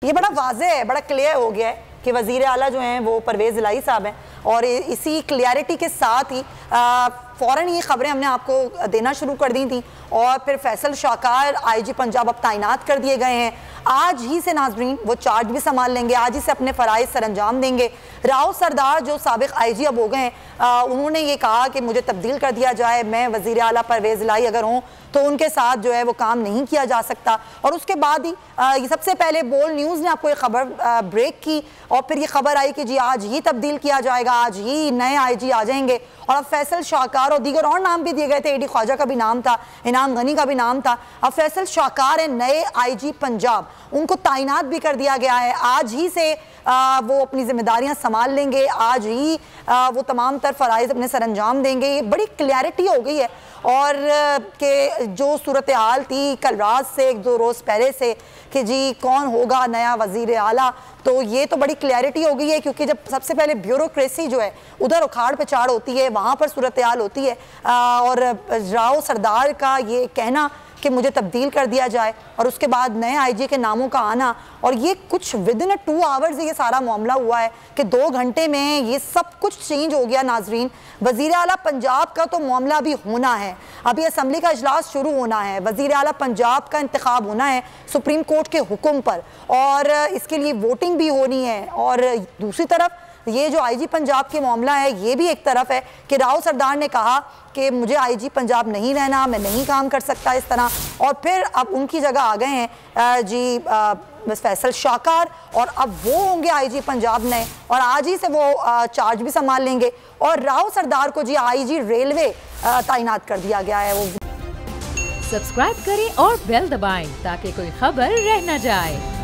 ये बड़ा वाज़ेह है, बड़ा क्लियर हो गया है कि वज़ीर आला जो हैं वो परवेज़ इलाही साहब हैं और इसी क्लियरिटी के साथ ही फ़ौरन ये ख़बरें हमने आपको देना शुरू कर दी थी और फिर फैसल शाकार आईजी पंजाब अब तैनात कर दिए गए हैं। आज ही से नाज़रीन वो चार्ज भी संभाल लेंगे, आज ही से अपने फ़राइज़ सर अंजाम देंगे। राव सरदार जो साबिक़ आईजी अब हो गए हैं, उन्होंने ये कहा कि मुझे तब्दील कर दिया जाए, मैं वज़ीर आला परवेज़ इलाही अगर हूँ तो उनके साथ जो है वो काम नहीं किया जा सकता। और उसके बाद ही सबसे पहले बोल न्यूज़ ने आपको ये खबर ब्रेक की और फिर ये खबर आई कि जी आज ही तब्दील किया जाएगा, आज ही नए आईजी आ जाएंगे। और अब फैसल शाकार और दीगर और नाम भी दिए गए थे, एडी ख्वाजा का भी नाम था, इनाम गनी का भी नाम था। अब फैसल शाकार है नए आईजी पंजाब, उनको तैनात भी कर दिया गया है। आज ही से वो अपनी जिम्मेदारियां संभाल लेंगे, आज ही वो तमाम तर फ़राइज़ अपने सर अंजाम देंगे। ये बड़ी क्लैरिटी हो गई है और कि जो सूरत हाल थी कल रात से एक दो रोज़ पहले से कि जी कौन होगा नया वज़ीर आला, तो ये तो बड़ी क्लैरिटी हो गई है क्योंकि जब सबसे पहले ब्यूरोक्रेसी जो है उधर उखाड़ पे चाड़ होती है, वहाँ पर सूरत हाल होती है। और राव सरदार का ये कहना कि मुझे तब्दील कर दिया जाए और उसके बाद नए आईजी के नामों का आना, और ये कुछ विद इन 2 आवर्स ये सारा मामला हुआ है कि 2 घंटे में ये सब कुछ चेंज हो गया। नाजरीन, वज़ीर आला पंजाब का तो मामला भी होना है, अभी असम्बली का इजलास शुरू होना है, वज़ीर आला पंजाब का इंतखाब होना है सुप्रीम कोर्ट के हुक्म पर और इसके लिए वोटिंग भी होनी है। और दूसरी तरफ ये जो आईजी पंजाब के मामला है ये भी एक तरफ है कि राव सरदार ने कहा कि मुझे आईजी पंजाब नहीं रहना, मैं नहीं काम कर सकता इस तरह, और फिर अब उनकी जगह आ गए हैं जी फैसल शाकार और अब वो होंगे आईजी पंजाब नए और आज ही से वो चार्ज भी संभाल लेंगे। और राव सरदार को जी आईजी रेलवे तैनात कर दिया गया है। वो सब्सक्राइब करें और बेल दबाएं ताकि कोई खबर रह न जाए।